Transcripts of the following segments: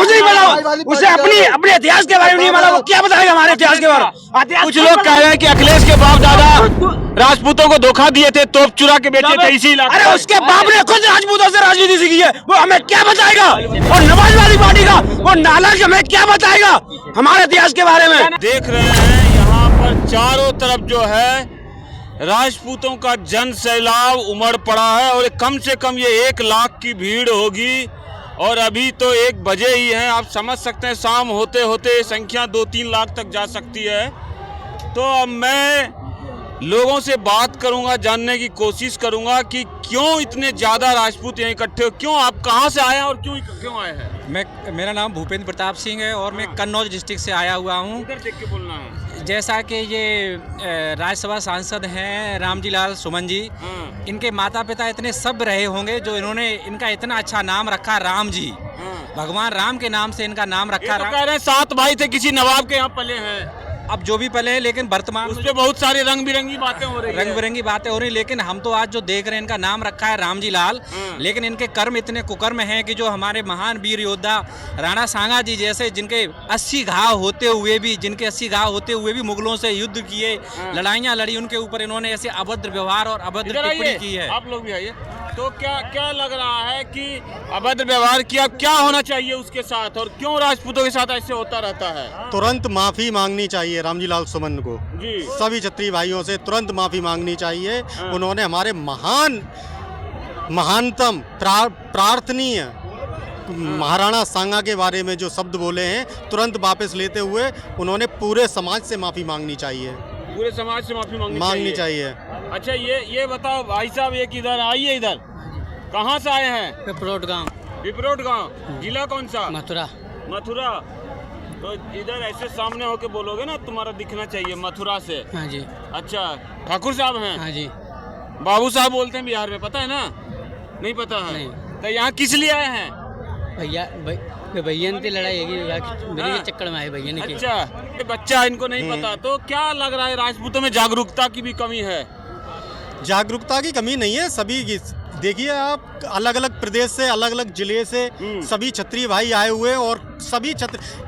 नहीं पता, उसे अपने इतिहास के बारे में नहीं मालूम, वो क्या बताएगा हमारे इतिहास के बारे में। कुछ लोग कह रहे हैं कि अखिलेश के बाप दादा राजपूतों को धोखा दिए थे, तोप चुरा के बेचे थे, इसीलिए। अरे उसके बाप ने खुद राजपूतों से राजनीति सीखी है, वो हमें क्या बताएगा। और समाजवादी पार्टी का वो नालायक हमें क्या बताएगा हमारे इतिहास के बारे में। देख रहे हैं यहाँ पर चारों तरफ जो है राजपूतों का जन सैलाब उमड़ पड़ा है और कम से कम ये 1 लाख की भीड़ होगी और अभी तो 1 बजे ही है। आप समझ सकते हैं शाम होते होते संख्या 2-3 लाख तक जा सकती है। तो अब मैं लोगों से बात करूंगा, जानने की कोशिश करूंगा कि क्यों इतने ज़्यादा राजपूत यहाँ इकट्ठे हो, क्यों आप कहाँ से आए हैं और क्यों आए हैं। मेरा नाम भूपेंद्र प्रताप सिंह है और मैं कन्नौज डिस्ट्रिक्ट से आया हुआ हूँ। इधर देख के बोलना है। जैसा कि ये राज्यसभा सांसद हैं रामजी लाल सुमन जी, इनके माता पिता इतने सभ्य रहे होंगे जो इन्होंने इनका इतना अच्छा नाम रखा राम जी, भगवान राम के नाम से इनका नाम रखा। तो कह रहे हैं 7 भाई थे, किसी नवाब के यहाँ पले हैं। अब जो भी पले हैं, लेकिन वर्तमान उसपे बहुत सारी रंग बिरंगी बातें हो रही हैं। रंग बिरंगी बातें हो रही, लेकिन हम तो आज जो देख रहे हैं इनका नाम रखा है रामजी लाल, लेकिन इनके कर्म इतने कुकर्म हैं कि जो हमारे महान वीर योद्धा राणा सांगा जी जैसे जिनके 80 घाव होते हुए भी मुगलों से युद्ध किए, लड़ाइयाँ लड़ी, उनके ऊपर इन्होंने ऐसे अभद्र व्यवहार और अभद्र टिप्पणी की है। आप लोग भी आइए। तो क्या लग रहा है कि अभद्र व्यवहार किया, क्या होना चाहिए उसके साथ और क्यों राजपूतों के साथ ऐसे होता रहता है। तुरंत माफी मांगनी चाहिए रामजी लाल सुमन को जी। सभी क्षत्रिय भाइयों से तुरंत माफी मांगनी चाहिए। उन्होंने हमारे महानतम प्रार्थनीय महाराणा सांगा के बारे में जो शब्द बोले हैं तुरंत वापस लेते हुए उन्होंने पूरे समाज से माफी मांगनी चाहिए। पूरे समाज से माफी मांगनी चाहिए। अच्छा ये बताओ भाई साहब, एक इधर आइए, इधर कहाँ से आए हैं। पिपरोट गांव। जिला कौन सा। मथुरा। तो इधर ऐसे सामने होके बोलोगे ना, तुम्हारा दिखना चाहिए। मथुरा से। हाँ जी। अच्छा, ठाकुर साहब हैं। हाँ जी। बाबू साहब बोलते हैं बिहार में, पता है ना। नहीं पता है। नहीं। तो यहाँ किस लिए आए हैं। भैया ने लड़ाई मेरे चक्कर में आए भैया ने। अच्छा, ये बच्चा इनको नहीं पता, तो क्या लग रहा है राजपूतों में जागरूकता की भी कमी है। जागरूकता की कमी नहीं है, सभी की। देखिए आप अलग अलग प्रदेश से, अलग अलग जिले से सभी क्षत्रिय भाई आए हुए और सभी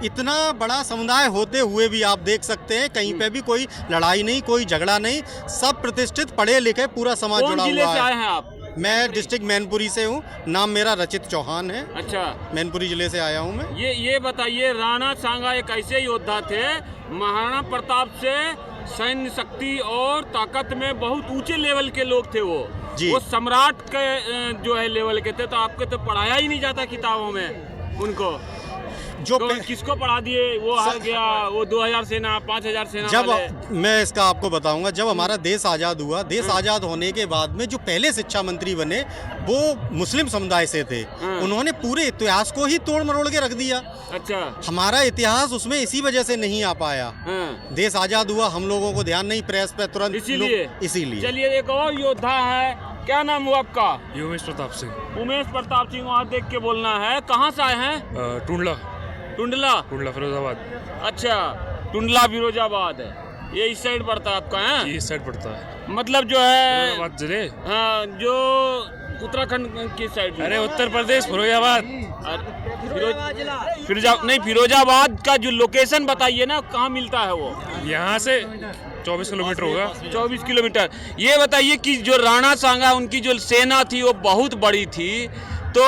इतना बड़ा समुदाय होते हुए भी आप देख सकते हैं कहीं पे भी कोई लड़ाई नहीं, कोई झगड़ा नहीं, सब प्रतिष्ठित पढ़े लिखे पूरा समाज जुड़ा जिले हुआ से है। आए हैं आप। मैं डिस्ट्रिक्ट मैनपुरी से हूँ, नाम मेरा रचित चौहान है। अच्छा, मैनपुरी जिले से आया हूँ मैं। ये बताइए, राणा सांगा एक ऐसे योद्धा थे, महाराणा प्रताप से सैन्य शक्ति और ताकत में बहुत ऊंचे लेवल के लोग थे। वो सम्राट के जो है लेवल के थे, तो आपके तो पढ़ाया ही नहीं जाता किताबों में उनको। जो तो किसको पढ़ा दिए, वो हार गया, वो 2000 सेना 5000 सेना जब वाले। मैं इसका आपको बताऊंगा, जब हमारा देश आज़ाद हुआ, देश आज़ाद होने के बाद में जो पहले शिक्षा मंत्री बने वो मुस्लिम समुदाय से थे। उन्होंने पूरे इतिहास को ही तोड़ मरोड़ के रख दिया। अच्छा, हमारा इतिहास उसमें इसी वजह से नहीं आ पाया। देश आज़ाद हुआ, हम लोगों को ध्यान नहीं प्रेस पे तुरंत, इसीलिए। चलिए, एक और योद्धा है, क्या नाम हुआ आपका। उमेश प्रताप सिंह। उमेश प्रताप सिंह, वहाँ देख के बोलना है। कहाँ से आए हैं। टुंडला फिरोजाबाद। अच्छा, टुंडला फिरोजाबाद है, ये इस साइड पड़ता है आपका है। इस साइड पड़ता है, मतलब जो है फिरोजाबाद जिले। हाँ, जो उत्तराखंड की साइड। अरे उत्तर प्रदेश, फिरोजाबाद। फिरोजाबाद का जो लोकेशन बताइए ना, कहाँ मिलता है वो। यहाँ से 24 किलोमीटर होगा। 24 किलोमीटर। ये बताइए कि जो राणा सांगा, उनकी जो सेना थी वो बहुत बड़ी थी, तो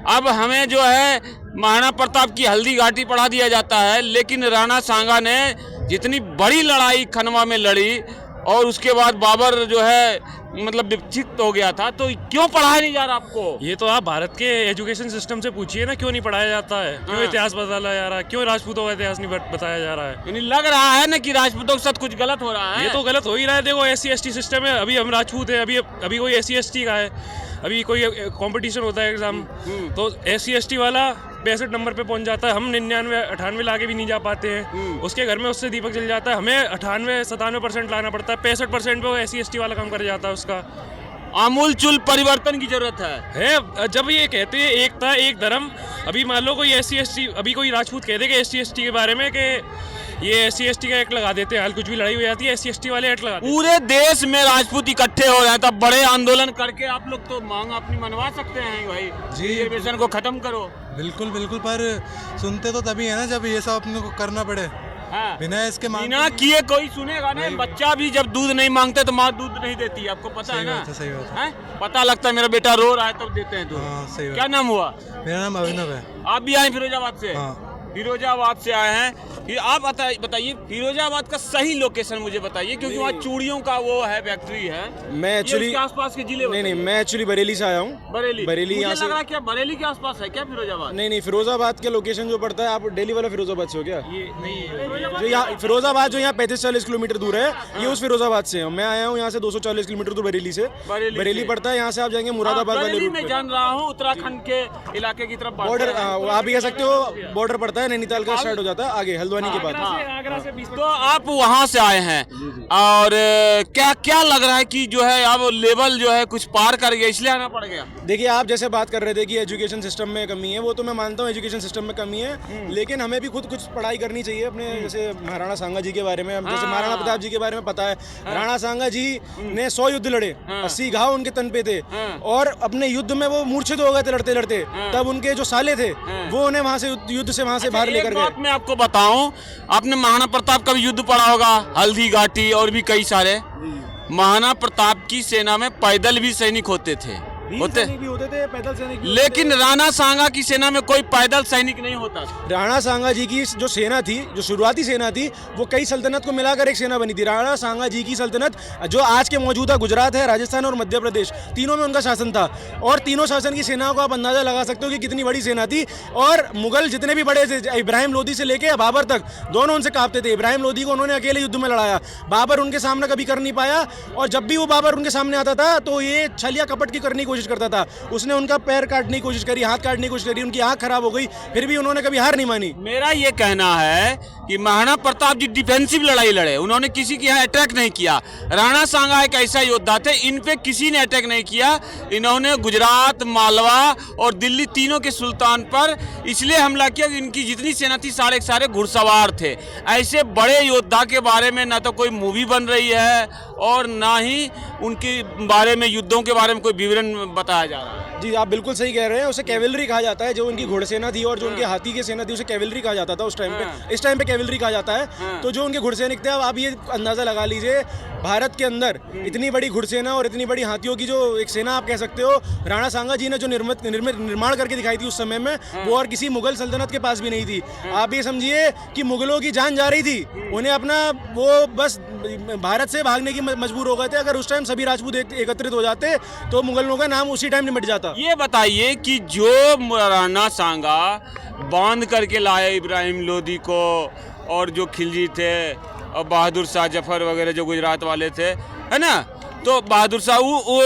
अब हमें जो है महाराणा प्रताप की हल्दी घाटी पढ़ा दिया जाता है, लेकिन राणा सांगा ने जितनी बड़ी लड़ाई खनवा में लड़ी और उसके बाद बाबर जो है मतलब विक्षिप्त हो गया था, तो क्यों पढ़ाया नहीं जा रहा आपको। ये तो आप भारत के एजुकेशन सिस्टम से पूछिए ना, क्यों नहीं पढ़ाया जाता है, क्यों इतिहास बताया जा रहा है, क्यों राजपूतों का इतिहास नहीं बताया जा रहा है। यानी लग रहा है ना कि राजपूतों के साथ कुछ गलत हो रहा है। ये तो गलत हो ही रहा है। देखो SC/ST सिस्टम है, अभी हम राजपूत है, अभी कोई SC/ST का है, अभी कोई कंपटीशन होता है एग्जाम, तो SC/ST वाला 65 नंबर पे पहुंच जाता है, हम 99-98 लाके भी नहीं जा पाते हैं। उसके घर में उससे दीपक जल जाता है, हमें 98-97% लाना पड़ता है, 65% पे वो SC/ST वाला काम कर जाता है। उसका आमूल चूल परिवर्तन की जरूरत है। जब ये कहते हैं एकता एक धर्म, अभी मान लो कोई SC/ST, अभी कोई राजपूत कहते कि SC/ST के बारे में कि ये SC/ST का एक्ट लगा देते हैं, हाल कुछ भी लड़ाई हो जाती है SC/ST वाले एक्ट लगा देते हैं। पूरे देश में राजपूत इकट्ठे हो रहे हैं, तब बड़े आंदोलन करके आप लोग तो मांग अपनी मनवा सकते हैं भाई, रिजर्वेशन को खत्म करो। बिल्कुल बिल्कुल, पर सुनते तो तभी है ना जब ये सब अपने को करना पड़े। हाँ। बिना इसके बिना किए कोई सुनेगा नहीं। बच्चा भी जब दूध नहीं मांगते तो माँ दूध नहीं देती, आपको पता है ना। सही बात है। हैं? पता लगता है मेरा बेटा रो रहा है तब देते हैं दूध। हाँ, सही बात। क्या नाम हुआ? मेरा नाम अभिनव है। आप भी आए फिरोजाबाद से? हाँ। फिरोजाबाद से आए हैं। फिर आप बताइए फिरोजाबाद का सही लोकेशन मुझे बताइए, क्योंकि वहाँ चूड़ियों का वो है, फैक्ट्री है। मैं एक्चुअली आसपास के जिले नहीं, मैं एक्चुअली बरेली से आया हूँ। बरेली यहाँ से। लग रहा क्या बरेली के आसपास है क्या फिरोजाबाद? नहीं, फिरोजाबाद के लोकेशन जो पड़ता है, आप दिल्ली वाला फिरोजाबाद से हो क्या? ये नहीं जो यहाँ फिरोजाबाद जो यहाँ 35-40 किलोमीटर दूर है, ये उस फिरोजाबाद से है। मैं आया हूँ यहाँ से 240 किलोमीटर दूर बरेली से। बरेली पड़ता है, यहाँ से आप जाएंगे मुरादाबाद वाले रूट में। पे। जान रहा हूँ उत्तराखंड के इलाके की तरफ बॉर्डर आप भी कह सकते हो, बॉर्डर पड़ता है, नैनीताल का स्टार्ट हो जाता है आगे हल्द्वानी के बाद। तो आप वहाँ से आए हैं और क्या क्या लग रहा है कि जो है अब लेवल जो है कुछ पार कर गया, इसलिए आना पड़ गया? देखिए, आप जैसे बात कर रहे थे कि एजुकेशन सिस्टम में कमी है, वो तो मैं मानता हूँ एजुकेशन सिस्टम में कमी है, लेकिन हमें भी खुद कुछ पढ़ाई करनी चाहिए अपने। जैसे महाराणा सांगा जी के बारे में, जैसे महाराणा प्रताप जी के बारे में पता है, राणा सांगा जी ने 100 युद्ध लड़े, 80 घाव उनके तन पे थे, और अपने युद्ध में वो मूर्छित हो गए थे लड़ते लड़ते। तब उनके जो साले थे वो उन्हें वहां से युद्ध से वहां से बाहर लेकर गए। मैं आपको बताऊं, आपने महाराणा प्रताप का भी युद्ध पढ़ा होगा, हल्दी घाटी और भी कई सारे। महाराणा प्रताप की सेना में पैदल भी सैनिक होते थे, भी होते थे, पैदल सैनिक भी लेकिन राणा सांगा की सेना में कोई पैदल सैनिक नहीं होता। राणा सांगा जी की जो सेना थी, जो शुरुआती सेना थी, वो कई सल्तनत को मिलाकर एक सेना बनी थी। राणा सांगा जी की सल्तनत जो आज के मौजूदा गुजरात है, राजस्थान और मध्य प्रदेश, तीनों में उनका शासन था। और तीनों शासन की सेनाओं को आप अंदाजा लगा सकते हो कि कितनी बड़ी सेना थी। और मुगल जितने भी बड़े थे, इब्राहिम लोदी से लेके बाबर तक, दोनों उनसे कांपते थे। इब्राहिम लोदी को उन्होंने अकेले युद्ध में लड़ाया, बाबर उनके सामने कभी कर नहीं पाया। और जब भी वो बाबर उनके सामने आता था तो ये छलिया कपट की करने की कोशिश करता था। उसने उनका पैर काटने की कोशिश करी, हाथ काटने की कोशिश करी, उनकी आंख खराब हो गई, फिर भी उन्होंने कभी हार नहीं मानी। मेरा ये कहना है कि महाराणा प्रताप जी डिफेंसिव लड़ाई लड़े, उन्होंने किसी के यहाँ अटैक नहीं किया। राणा सांगा एक ऐसा योद्धा थे, इन पे किसी ने अटैक नहीं किया। इन्होंने गुजरात, मालवा और दिल्ली तीनों के सुल्तान पर इसलिए हमला किया कि इनकी जितनी सेना थी सारे सारे घुड़सवार थे। ऐसे बड़े योद्धा के बारे में ना तो कोई मूवी बन रही है और ना ही उनके बारे में, युद्धों के बारे में कोई विवरण बताया जा रहा है। जी, आप बिल्कुल सही कह रहे हैं। उसे कैवलरी कहा जाता है। जो उनकी घुड़सेना थी और जो उनके हाथी की सेना थी, उसे कैवलरी कहा जाता था उस टाइम पे। इस टाइम पे कैवलरी कहा जाता है। तो जो उनके घुड़सैनिक थे, अब आप ये अंदाजा लगा लीजिए, भारत के अंदर इतनी बड़ी घुड़सेना और इतनी बड़ी हाथियों की जो एक सेना आप कह सकते हो, राणा सांगा जी ने जो निर्माण करके दिखाई थी उस समय में, वो और किसी मुगल सल्तनत के पास भी नहीं थी। आप ये समझिए कि मुगलों की जान जा रही थी, उन्हें अपना वो बस भारत से भागने की मजबूर हो गए थे। अगर उस टाइम सभी राजपूत एकत्रित हो जाते तो मुगलों का नाम उसी टाइम निमट जाता। ये बताइए कि जो राणा सांगा बांध करके लाए इब्राहिम लोदी को, और जो खिलजी थे और बहादुर शाह जफर वगैरह जो गुजरात वाले थे, है ना, तो बहादुर शाह वो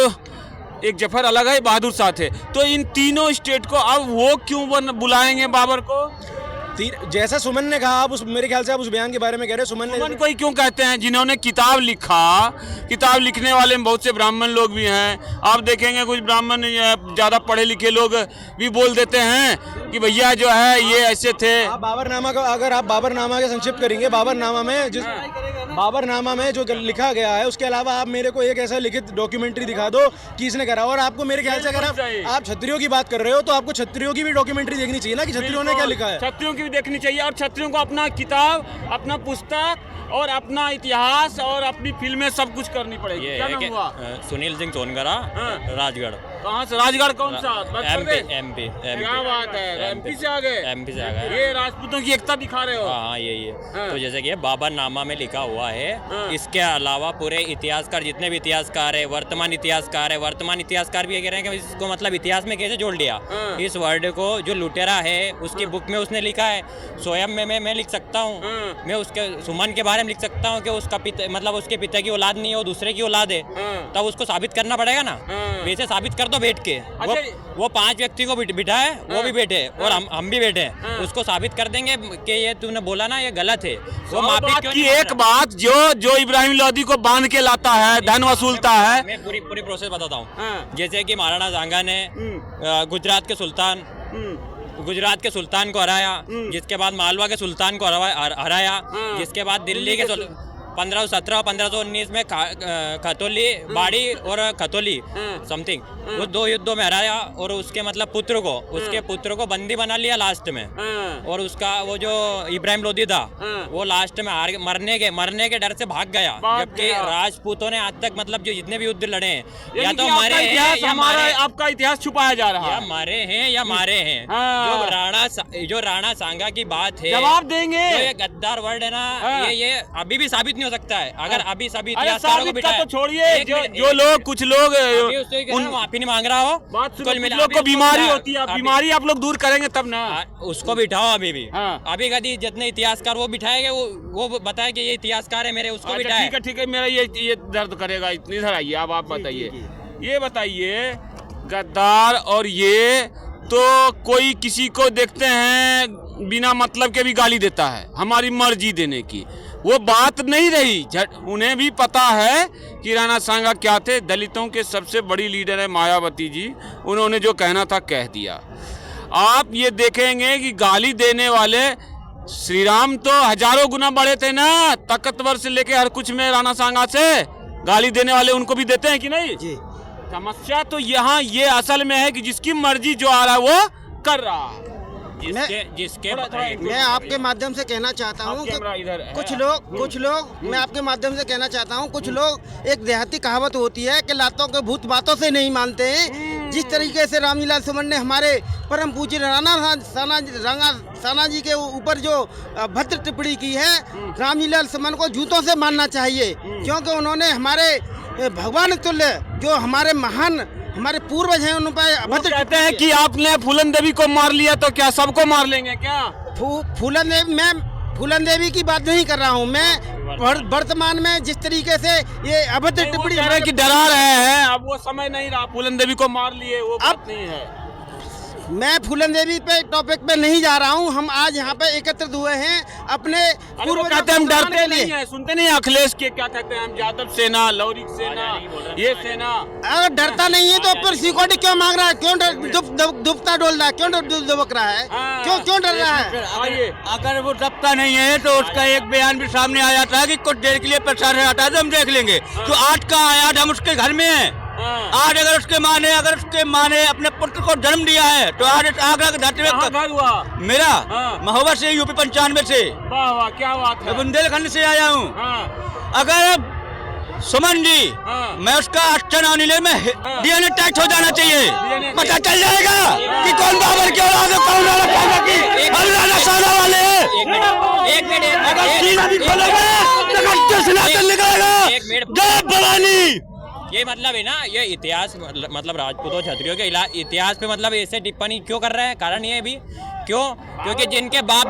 एक जफर अलग है, बहादुर शाह थे। तो इन तीनों स्टेट को अब वो क्यों बुलाएंगे बाबर को? जैसा सुमन ने कहा, आप उस मेरे ख्याल से आप उस बयान के बारे में कह रहे हैं। सुमन को ही क्यों कहते हैं? जिन्होंने किताब लिखा, किताब लिखने वाले में बहुत से ब्राह्मण लोग भी हैं। आप देखेंगे कुछ ब्राह्मण ज़्यादा पढ़े लिखे लोग भी बोल देते हैं कि भैया जो है ये ऐसे थे। आप बाबरनामा का, अगर आप बाबरनामा का संक्षिप्त करेंगे, बाबरनामा में जो लिखा गया है, उसके अलावा आप मेरे को एक ऐसा लिखित डॉक्यूमेंट्री दिखा दो कि इसने करा। और आपको मेरे ख्याल से अगर आप क्षत्रियों की बात कर रहे हो तो आपको क्षत्रियों की भी डॉक्यूमेंट्री देखनी चाहिए ना, कि क्षत्रियों ने क्या लिखा है। क्षत्रियों की भी देखनी चाहिए, और क्षत्रियों को अपना किताब, अपना पुस्तक और अपना इतिहास और अपनी फिल्में सब कुछ करनी पड़ेगी। क्या नाम हुआ? सुनील सिंह सोनगरा, राजगढ़। कहाँ से? राजगढ़ कौन सा? एमपी। क्या बात है, एमपी से आ गए? एमपी से आ गए। ये राजपूतों की एकता दिखा रहे हो? हाँ, यही है। तो जैसे कि बाबरनामा में लिखा हुआ है, इसके अलावा पूरे इतिहासकार, जितने भी इतिहासकार है, वर्तमान इतिहासकार भी ये कह रहे हैं कि इसको मतलब इतिहास में कैसे जोड़ लिया। इस वर्ड को जो लुटेरा है उसकी बुक में उसने लिखा है। स्वयं में मैं लिख सकता हूँ, मैं उसके सुमन के बारे में लिख सकता हूँ कि उसका पिता, मतलब उसके पिता की औलाद नहीं है, वो दूसरे की औलाद है। तब उसको साबित करना पड़ेगा ना। वैसे साबित कर दो बैठ के। वो 5 व्यक्ति को बिठा है, वो भी बैठे और हम भी बैठे, उसको साबित कर देंगे कि ये तूने बोला ना, ये गलत है। वो माफी क्यों नहीं? एक बात, जो इब्राहिम लोदी को बांध के लाता है, धन वसूलता है। मैं पूरी प्रोसेस बताता हूँ। जैसे कि महाराणा सांगा ने गुजरात के सुल्तान गुजरात के सुल्तान को हराया, जिसके बाद मालवा के सुल्तान को हराया, जिसके बाद दिल्ली के 1517 और 1519 में खतौली बाड़ी और खतौली समथिंग वो 2 युद्धों में हराया, और उसके मतलब उसके पुत्र को बंदी बना लिया लास्ट में, और उसका वो जो इब्राहिम लोदी था वो लास्ट में मरने के डर से भाग गया। जबकि राजपूतों ने आज तक मतलब जो जितने भी युद्ध लड़े हैं या तो मरे हैं या आपका इतिहास छुपाया जा रहा या है। मरे हैं या मारे हैं। जो राणा सांगा की बात है, जवाब देंगे। जो ये गद्दार वर्ड है ना, ये अभी भी साबित नहीं हो सकता है। अगर अभी सभी इतिहासकारों को बिठाया तो छोड़िए, जो लोग कुछ लोग माफी नहीं मांग रहा हो, लोग को बीमारी होती है, बीमारी आप लोग दूर करेंगे तब ना। उसको बिठाओ अभी भी। हाँ। अभी कभी जितने इतिहासकार वो बिठाएंगे, वो बताए कि ये इतिहासकार है मेरे, उसको बिठाए। ठीक है, मेरा ये दर्द करेगा इतनी। इधर आइए, आप बताइए, ये बताइए, गद्दार और ये तो कोई किसी को देखते हैं बिना मतलब के भी गाली देता है, हमारी मर्जी देने की वो बात नहीं रही। उन्हें भी पता है कि राणा सांगा क्या थे। दलितों के सबसे बड़ी लीडर है मायावती जी, उन्होंने जो कहना था कह दिया। आप ये देखेंगे कि गाली देने वाले श्री राम तो हजारों गुना बड़े थे ना, ताकतवर से लेके हर कुछ में राणा सांगा से। गाली देने वाले उनको भी देते हैं कि नहीं जी? समस्या तो यहाँ ये असल में है कि जिसकी मर्जी जो आ रहा है वो कर रहा है। मैं आपके माध्यम से कहना चाहता हूँ कि कुछ लोग मैं आपके माध्यम से कहना चाहता हूँ, कुछ लोग एक देहाती कहावत होती है कि लातों के भूत बातों से नहीं मानते हैं। जिस तरीके से रामलीला सुमन ने हमारे परम पूज्य राणा साना जी के ऊपर जो भद्र टिप्पणी की है, रामलीला सुमन को जूतों से मानना चाहिए, क्योंकि उन्होंने हमारे भगवान तुल्य जो हमारे पूर्वज हैं उन पर अभद्र कहते हैं कि आपने फूलन देवी को मार लिया तो क्या सबको मार लेंगे क्या? मैं फूलन देवी की बात नहीं कर रहा हूँ। मैं वर्तमान में जिस तरीके से ये अभद्र टिप्पणी की डरा रहे हैं, अब वो समय नहीं रहा, फूलन देवी को मार लिए वो बात नहीं है। मैं फूलन देवी पे टॉपिक पे नहीं जा रहा हूँ। हम आज यहाँ पे एकत्रित हुए हैं अपने पूर्व कहते हैं हम डरते नहीं है, सुनते नहीं अखिलेश के क्या कहते हैं, हम यादव सेना, लौरिक सेना, ये सेना। अगर डरता नहीं है तो फिर सिक्योरिटी क्यों मांग रहा है? क्यों दुबता डोल रहा है? क्यों दुबक रहा है? क्यों डर रहा है? अगर वो दबता नहीं है तो उसका एक बयान भी सामने आ जाता है कि कुछ देर के लिए प्रसार हटा दो, हम देख लेंगे। तो आज का आयात हम उसके घर में है। आज अगर उसके माँ ने अपने पुत्र को जन्म दिया है तो आज आगरा के धरती में हुआ मेरा महोबा से यूपी 95 से क्या बात है, बुंदेलखंड से आया हूँ। अगर सुमन जी मैं उसका अच्छा अनिल में डीएनए टेस्ट हो जाना चाहिए, पता चल जाएगा कि कौन बाबर की औलाद है, कौन राणा सांगा की। हम राणा सांगा वाले हैं। एक मिनट अगर सीना भी खोलेगा तो सनातन निकलेगा। जय भवानी। ये मतलब है ना, ये इतिहास मतलब राजपूतों क्षत्रियों के इतिहास पे मतलब ऐसे टिप्पणी क्यों कर रहे हैं? कारण ये भी क्योंकि जिनके बाप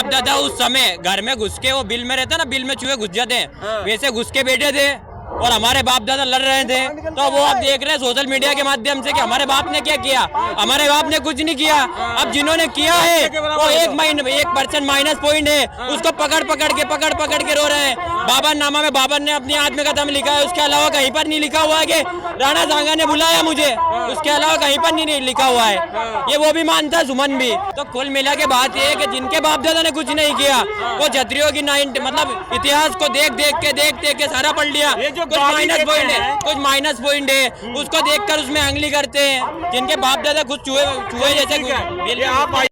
दादा उस समय घर में घुस के वो बिल में रहते ना, बिल में चूहे घुस जाते हैं, वैसे घुस के बैठे थे और हमारे बाप दादा लड़ रहे थे। तो वो आप देख रहे हैं सोशल मीडिया के माध्यम से कि हमारे बाप ने क्या किया। हमारे बाप ने कुछ नहीं किया। अब जिन्होंने किया है वो 1% माइनस पॉइंट है, उसको पकड़ पकड़ के रो रहे हैं। बाबर नामा में बाबर ने अपनी आत्मकथा में लिखा है, उसके अलावा कहीं पर नहीं लिखा हुआ है कि राणा सांगा ने बुलाया मुझे, उसके अलावा कहीं पर नहीं लिखा हुआ है। ये वो भी मानता है, सुमन भी। तो कुल मिला के बात ये है कि जिनके बाप दादा ने कुछ नहीं किया वो क्षत्रियों की मतलब इतिहास को देख के सारा पढ़ लिया। कुछ माइनस पॉइंट है, उसको देखकर उसमें अंगली करते हैं। जिनके बाप दादा कुछ चूहे जैसे